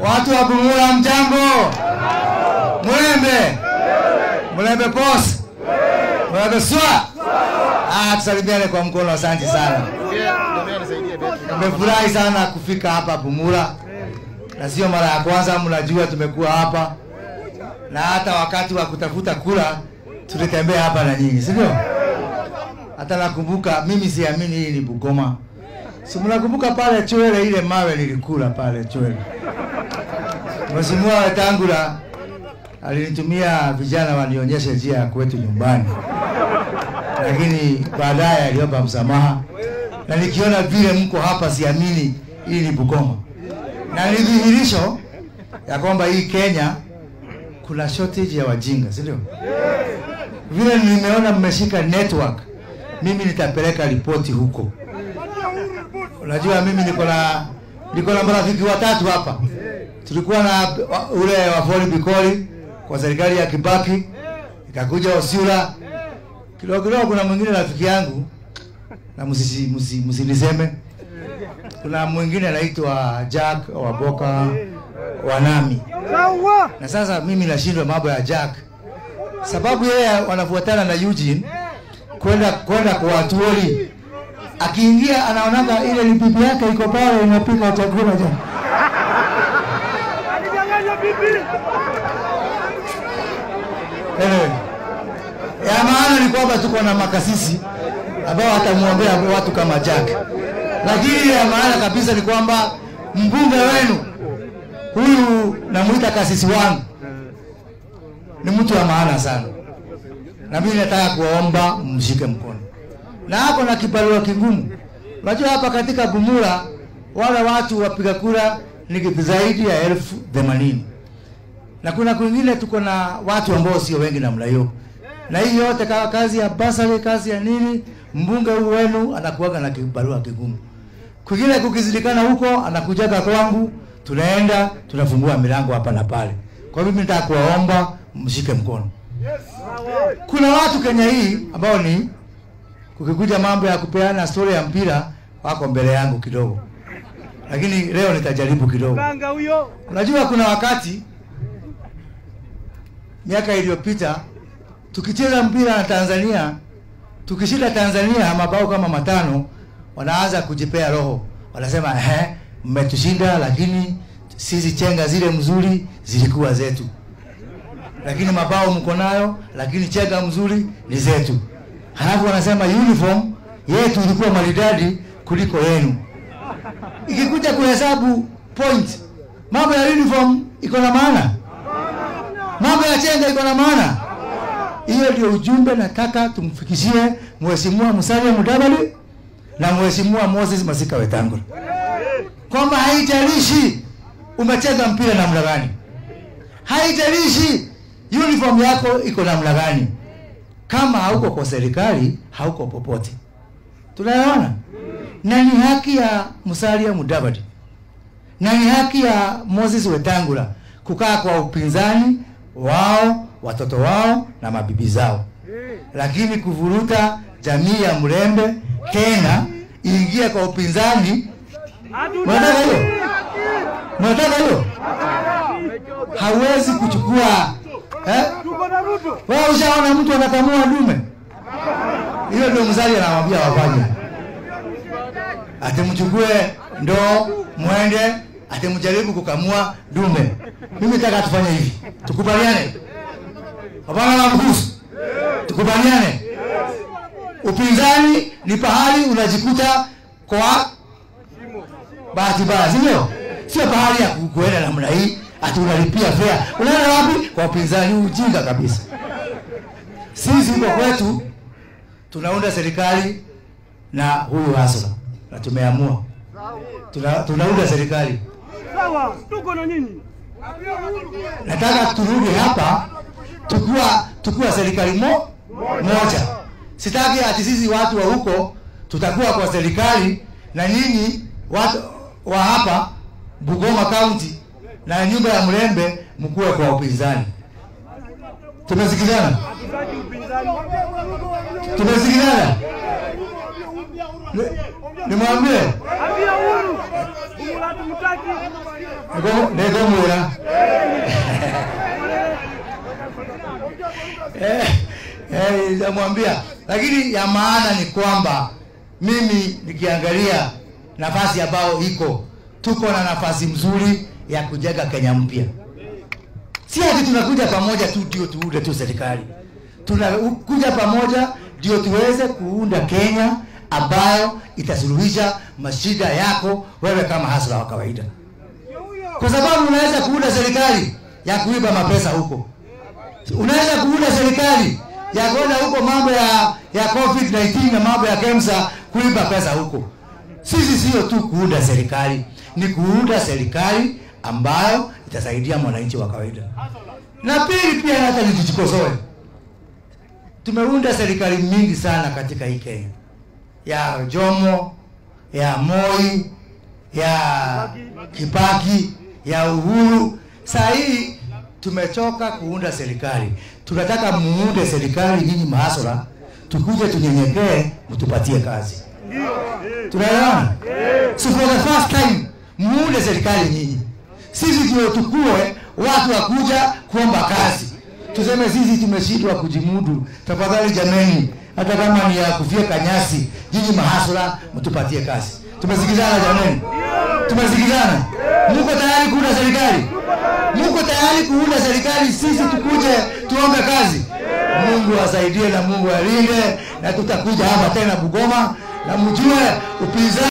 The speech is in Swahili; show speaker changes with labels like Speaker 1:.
Speaker 1: Watu wa Bumula mjambo. Mulembe boss. Mulembe swa. Tusalimiane kwa mkono, asante sana. Nimefurahi sana kufika hapa Bumula. Na sio mara ya kwanza, mnajua tumekuwa hapa. Na hata wakati wa kutafuta kura tulitembea hapa na nyinyi, sio? Hata nakumbuka, mimi siamini hii ni Bungoma. Si mnakumbuka pale Chwele ile mawe nilikula pale Chwele. Mheshimiwa Wetangula alinitumia vijana wanionyeshe njia ya kwetu nyumbani. Lakini baadaye aliomba msamaha. Na nikiona vile mko hapa siamini hii ni Bungoma. Na ni dhihirisho ya kwamba hii Kenya kuna shortage ya wajinga, sio? Vile nimeona mmeshika network, mimi nitapeleka ripoti huko. Unajua mimi niko na marafiki watatu hapa. Tulikuwa na ule wa Ford Bikoli kwa serikali ya Kibaki, ikakuja Osura. Kidogo kuna mwingine rafiki yangu na msiniseme. Kuna mwingine anaitwa Jack Waboka Wanami. Na sasa mimi nashindwa mambo ya Jack. Sababu yeye wanafuatana na Eugene kwenda kwa Atuoli. Akiingia anaonanga ile bibi yake iko pale inapika chakula jana. Ya maana ni kwamba tuko na makasisi ambao atamuombea watu kama Jack. Lakini ya maana kabisa ni kwamba mbunge wenu huyu namuita kasisi wangu ni mtu wa maana sana. Na mimi nataka kuomba mshike mkono. Na hapo na kibarua kigumu. Unajua hapa katika Bumula wale watu wapiga kura ni zaidi ya 1080. Na kuna kwingine tuko na watu ambao sio wengi namna hiyo. Na hii yote kazi ya basari, kazi ya nini, mbunge wenu anakuaga na kibarua kigumu. Kwingine kukizidikana huko anakujaga kwangu, tunaenda tunafungua milango hapa na pale. Kwa hivyo mimi nataka kuwaomba mshike mkono. Kuna watu Kenya hii ambao ni kukikuja mambo ya kupeana story ya mpira wako mbele yangu kidogo. Lakini leo nitajaribu kidogo. Unajua kuna wakati miaka iliyopita tukicheza mpira na Tanzania, tukishinda Tanzania mabao kama 5, wanaanza kujipea roho. Wanasema mmetushinda lakini sisi chenga zile mzuri zilikuwa zetu. Lakini mabao mko nayo, lakini chenga mzuri ni zetu. Halafu wanasema uniform yetu ilikuwa maridadi kuliko yenu. Ikikuja kuhesabu point, mambo ya uniform iko na maana? Mambo ya chenga iko na maana? Hiyo ndio ujumbe nataka tumfikishie Mheshimiwa Musalia Mudavadi na Mheshimiwa Moses Masika Wetangula. Kwamba haijalishi umecheza mpira namna gani. Haijalishi uniform yako iko namna gani. Kama hauko kwa serikali, hauko popote. Tunaelewana? Na ni haki ya Musalia Mudavadi. Na ni haki ya Moses Wetangula kukaa kwa upinzani wao, watoto wao na mabibi zao. Lakini kuvuruta jamii ya Mlembe Kenya ingia kwa upinzani, mnataka hiyo? Mnataka hiyo? Hawezi kuchukua wewe ushaona mtu anakamua dume? Hiyo ndio Musalia anawaambia wafanye. Atemchukue ndoo mwende atemjaribu kukamua dume. Mimi nataka tufanye hivi. Tukubaliane. Hapana na mkusu. Tukubaliane. Upinzani ni pahali unajikuta kwa bahati mbaya, sio? Sio pahali ya kuenda namna hii ati unalipia fare. Unaenda wapi? Kwa upinzani, ujinga kabisa. Sisi kwa kwetu tunaunda serikali na huyu Hasla. Na tumeamua. Tunaunda serikali.
Speaker 2: Sawa, tuko na nyinyi.
Speaker 1: Nataka turudi hapa tukua serikali moja. Sitaki ati sisi watu wa huko tutakuwa kwa serikali na nyinyi watu wa hapa Bungoma County na nyumba ya Mlembe mkue kwa upinzani. Tumesikizana? Tumesikizana? Nimwambie Nego mura. Namwambia, lakini ya maana ni kwamba mimi nikiangalia nafasi ambayo iko, tuko na nafasi mzuri ya kujenga Kenya mpya. Si ati tunakuja pamoja tu ndio tuunde tu serikali. Tunakuja pamoja ndio tuweze kuunda Kenya ambayo itasuluhisha mashida yako wewe kama hasla wa kawaida. Kwa sababu unaweza kuunda serikali ya kuiba mapesa huko. Unaweza kuunda serikali ya kwenda huko mambo ya COVID-19 na mambo ya KEMSA kuiba pesa huko. Sisi sio tu kuunda serikali, ni kuunda serikali ambayo itasaidia mwananchi wa kawaida. Na pili pia hata nijikosoe. Tumeunda serikali mingi sana katika hii Kenya. Ya Jomo, ya Moi, ya Kibaki, ya Uhuru. Sasa hii tumechoka kuunda serikali. Tunataka muunde serikali nyinyi mahasura, tukuje tunyenyekee, mtupatie kazi. Tunaelewana? So for the first time muunde serikali nyinyi. Sisi ndio tukue watu wakuja kuomba kazi. Tuseme sisi tumeshindwa kujimudu. Tafadhali jameni, hata kama ni ya kufyeka nyasi, nyinyi mahasura mtupatie kazi. Tumesikizana jameni? Tumesikizana? Mko tayari kuunda serikali? Mko tayari kuunda serikali sisi tukuje tuombe kazi? Mungu asaidie na Mungu alinde, na tutakuja hapa tena Bungoma na mjue upinzani